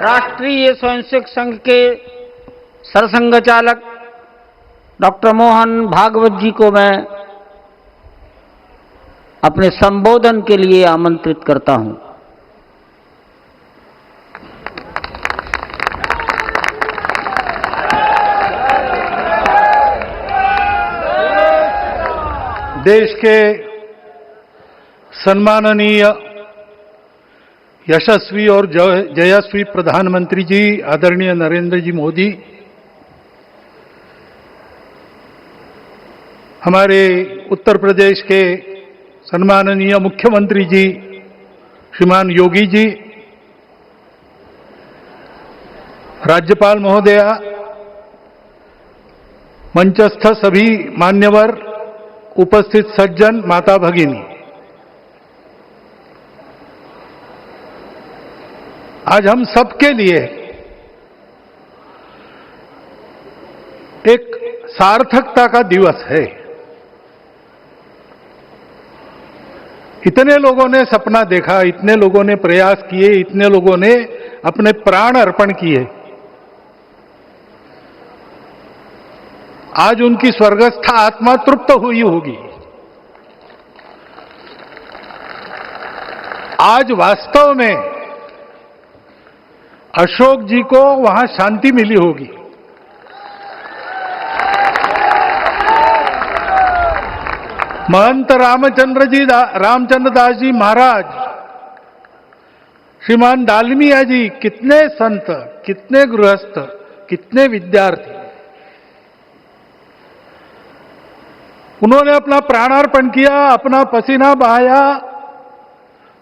राष्ट्रीय स्वयंसेवक संघ के सरसंघ चालक डॉक्टर मोहन भागवत जी को मैं अपने संबोधन के लिए आमंत्रित करता हूं। देश के सम्माननीय यशस्वी और जयस्वी प्रधानमंत्री जी आदरणीय नरेंद्र जी मोदी, हमारे उत्तर प्रदेश के सम्माननीय मुख्यमंत्री जी श्रीमान योगी जी, राज्यपाल महोदया, मंचस्थ सभी मान्यवर, उपस्थित सज्जन, माता भगिनी, आज हम सबके लिए एक सार्थकता का दिवस है। इतने लोगों ने सपना देखा, इतने लोगों ने प्रयास किए, इतने लोगों ने अपने प्राण अर्पण किए। आज उनकी स्वर्गस्थ आत्मा तृप्त हुई होगी। आज वास्तव में अशोक जी को वहां शांति मिली होगी। महंत रामचंद्र दास जी महाराज, श्रीमान डालमिया जी, कितने संत, कितने गृहस्थ, कितने विद्यार्थी, उन्होंने अपना प्राणार्पण किया, अपना पसीना बहाया।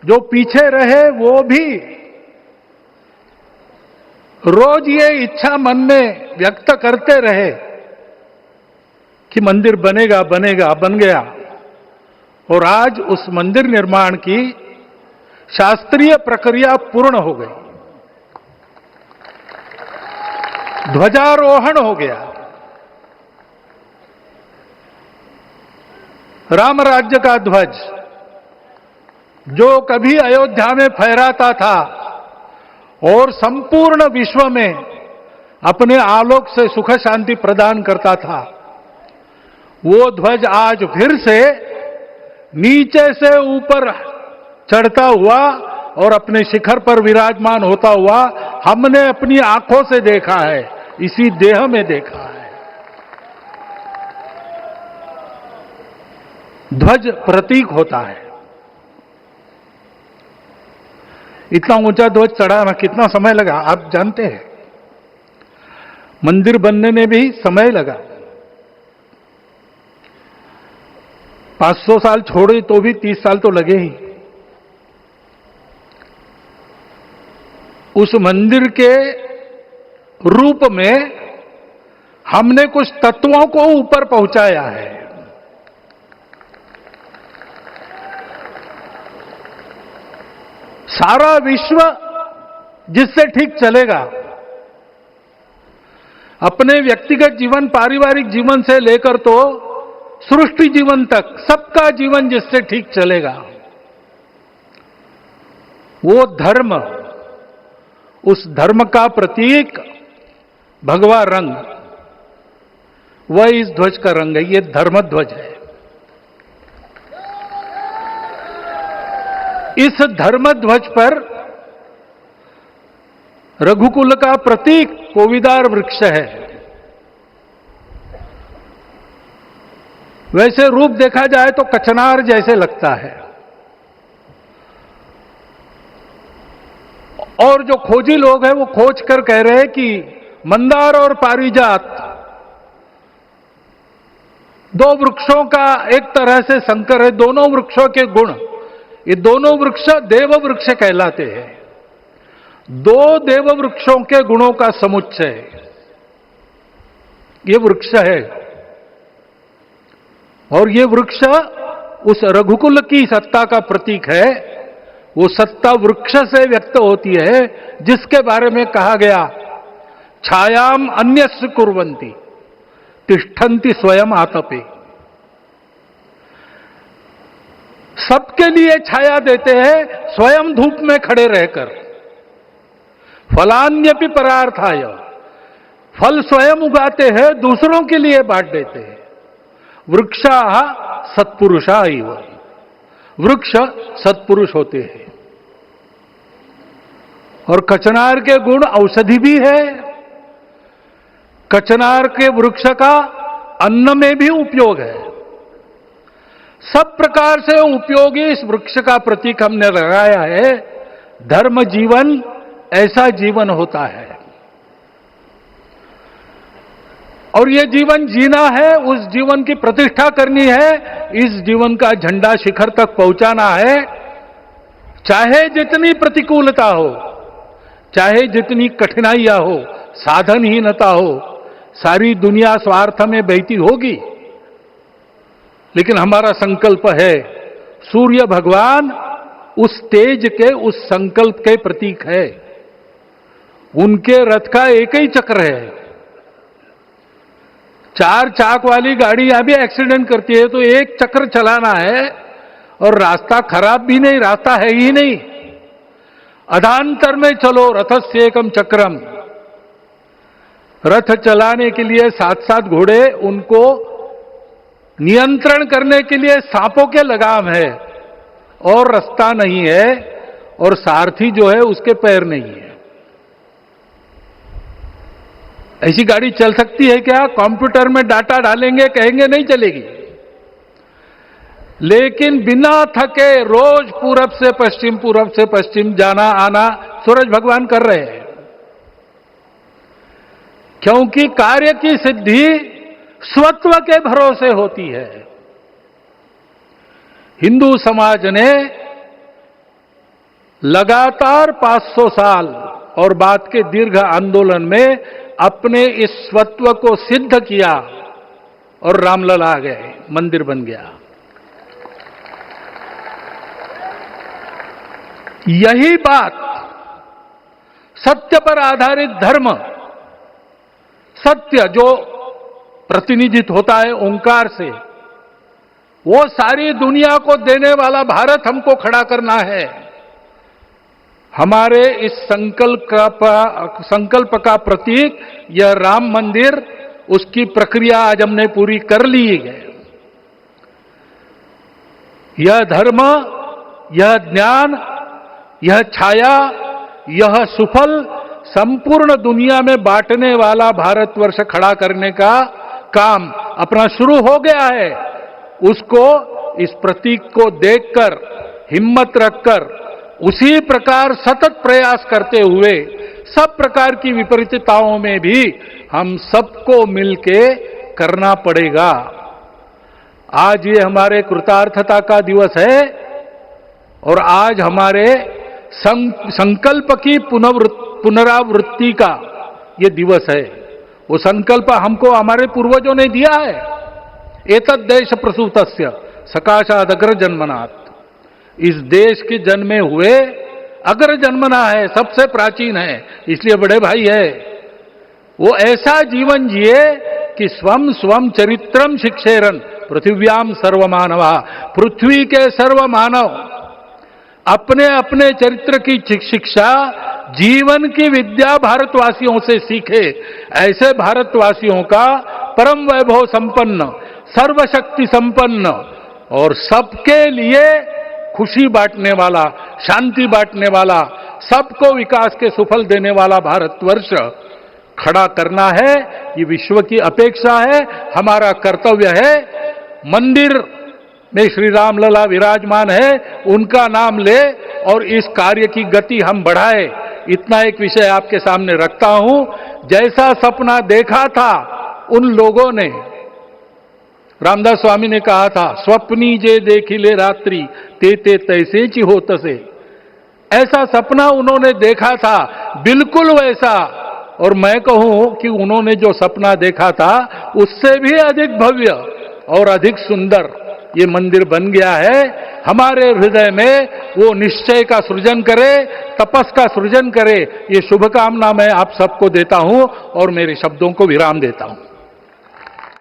जो पीछे रहे वो भी रोज ये इच्छा मन में व्यक्त करते रहे कि मंदिर बनेगा बनेगा, बन गया। और आज उस मंदिर निर्माण की शास्त्रीय प्रक्रिया पूर्ण हो गई, ध्वजारोहण हो गया। राम राज्य का ध्वज जो कभी अयोध्या में फहराता था और संपूर्ण विश्व में अपने आलोक से सुख शांति प्रदान करता था, वो ध्वज आज फिर से नीचे से ऊपर चढ़ता हुआ और अपने शिखर पर विराजमान होता हुआ हमने अपनी आंखों से देखा है, इसी देह में देखा है। ध्वज प्रतीक होता है। इतना ऊंचा ध्वज चढ़ाना कितना समय लगा आप जानते हैं। मंदिर बनने में भी समय लगा, 500 साल छोड़े तो भी 30 साल तो लगे ही। उस मंदिर के रूप में हमने कुछ तत्वों को ऊपर पहुंचाया है। सारा विश्व जिससे ठीक चलेगा, अपने व्यक्तिगत जीवन, पारिवारिक जीवन से लेकर तो सृष्टि जीवन तक सबका जीवन जिससे ठीक चलेगा, वो धर्म, उस धर्म का प्रतीक भगवा रंग, वह इस ध्वज का रंग है। ये धर्म ध्वज है। इस धर्म ध्वज पर रघुकुल का प्रतीक कोविदार वृक्ष है। वैसे रूप देखा जाए तो कचनार जैसे लगता है। और जो खोजी लोग हैं वो खोज कर कह रहे हैं कि मंदार और पारिजात दो वृक्षों का एक तरह से संकर है। दोनों वृक्षों के गुण, ये दोनों वृक्ष देव वृक्ष कहलाते हैं। दो देव वृक्षों के गुणों का समुच्चय ये वृक्ष है। और ये वृक्ष उस रघुकुल की सत्ता का प्रतीक है। वो सत्ता वृक्ष से व्यक्त होती है, जिसके बारे में कहा गया, छायाम अन्यस्य कुर्वन्ति तिष्ठन्ति स्वयं आतपे। सबके लिए छाया देते हैं, स्वयं धूप में खड़े रहकर। फलान्यपि परार्थाय, फल स्वयं उगाते हैं, दूसरों के लिए बांट देते हैं। वृक्षाः सत्पुरुषा इव, वृक्ष सत्पुरुष होते हैं। और कचनार के गुण औषधि भी है। कचनार के वृक्ष का अन्न में भी उपयोग है। सब प्रकार से उपयोगी इस वृक्ष का प्रतीक हमने लगाया है। धर्म जीवन ऐसा जीवन होता है, और ये जीवन जीना है, उस जीवन की प्रतिष्ठा करनी है, इस जीवन का झंडा शिखर तक पहुंचाना है। चाहे जितनी प्रतिकूलता हो, चाहे जितनी कठिनाइयां हो, साधनहीनता हो, सारी दुनिया स्वार्थ में बहती होगी, लेकिन हमारा संकल्प है। सूर्य भगवान उस तेज के, उस संकल्प के प्रतीक है। उनके रथ का एक ही चक्र है। 4 चाक वाली गाड़ी यहां भी एक्सीडेंट करती है, तो एक चक्र चलाना है, और रास्ता खराब भी नहीं, रास्ता है ही नहीं। अधांतर में चलो रथस्य एकम चक्रम। रथ चलाने के लिए 7-7 घोड़े, उनको नियंत्रण करने के लिए सांपों के लगाम है, और रास्ता नहीं है, और सारथी जो है उसके पैर नहीं है। ऐसी गाड़ी चल सकती है क्या? कंप्यूटर में डाटा डालेंगे, कहेंगे नहीं चलेगी। लेकिन बिना थके रोज पूरब से पश्चिम, पूरब से पश्चिम जाना आना सूरज भगवान कर रहे हैं। क्योंकि कार्य की सिद्धि स्वत्व के भरोसे होती है। हिंदू समाज ने लगातार 500 साल और बाद के दीर्घ आंदोलन में अपने इस स्वत्व को सिद्ध किया, और रामलला आ गए, मंदिर बन गया। यही बात सत्य पर आधारित धर्म, सत्य जो प्रतिनिधित होता है ओंकार से, वो सारी दुनिया को देने वाला भारत हमको खड़ा करना है। हमारे इस संकल्प का प्रतीक यह राम मंदिर, उसकी प्रक्रिया आज हमने पूरी कर ली है। यह धर्म, यह ज्ञान, यह छाया, यह सुफल संपूर्ण दुनिया में बांटने वाला भारतवर्ष खड़ा करने का काम अपना शुरू हो गया है। उसको, इस प्रतीक को देखकर, हिम्मत रखकर, उसी प्रकार सतत प्रयास करते हुए सब प्रकार की विपरीतताओं में भी हम सबको मिलके करना पड़ेगा। आज ये हमारे कृतार्थता का दिवस है, और आज हमारे संकल्प की पुनरावृत्ति का ये दिवस है। वो संकल्प हमको हमारे पूर्वजों ने दिया है। एतद् देश प्रसूतस्य सकाशाद अग्र जन्मनात्। इस देश के जन्मे हुए अग्र जन्मना है, सबसे प्राचीन है, इसलिए बड़े भाई है। वो ऐसा जीवन जिए कि स्वम स्वम चरित्रम शिक्षेरन पृथिव्याम सर्वमानवा। पृथ्वी के सर्व मानव अपने अपने चरित्र की शिक्षा, जीवन की विद्या भारतवासियों से सीखे। ऐसे भारतवासियों का परम वैभव संपन्न, सर्वशक्ति संपन्न और सबके लिए खुशी बांटने वाला, शांति बांटने वाला, सबको विकास के सुफल देने वाला भारतवर्ष खड़ा करना है। ये विश्व की अपेक्षा है, हमारा कर्तव्य है। मंदिर में श्री राम लला विराजमान है, उनका नाम ले और इस कार्य की गति हम बढ़ाए। इतना एक विषय आपके सामने रखता हूं। जैसा सपना देखा था उन लोगों ने, रामदास स्वामी ने कहा था, स्वप्नी जे देखिले रात्रि ते ते तैसे ची हो तसे। ऐसा सपना उन्होंने देखा था, बिल्कुल वैसा। और मैं कहूं कि उन्होंने जो सपना देखा था उससे भी अधिक भव्य और अधिक सुंदर ये मंदिर बन गया है। हमारे हृदय में वो निश्चय का सृजन करे, तपस का सृजन करे, ये शुभकामना मैं आप सबको देता हूं और मेरे शब्दों को विराम देता हूं।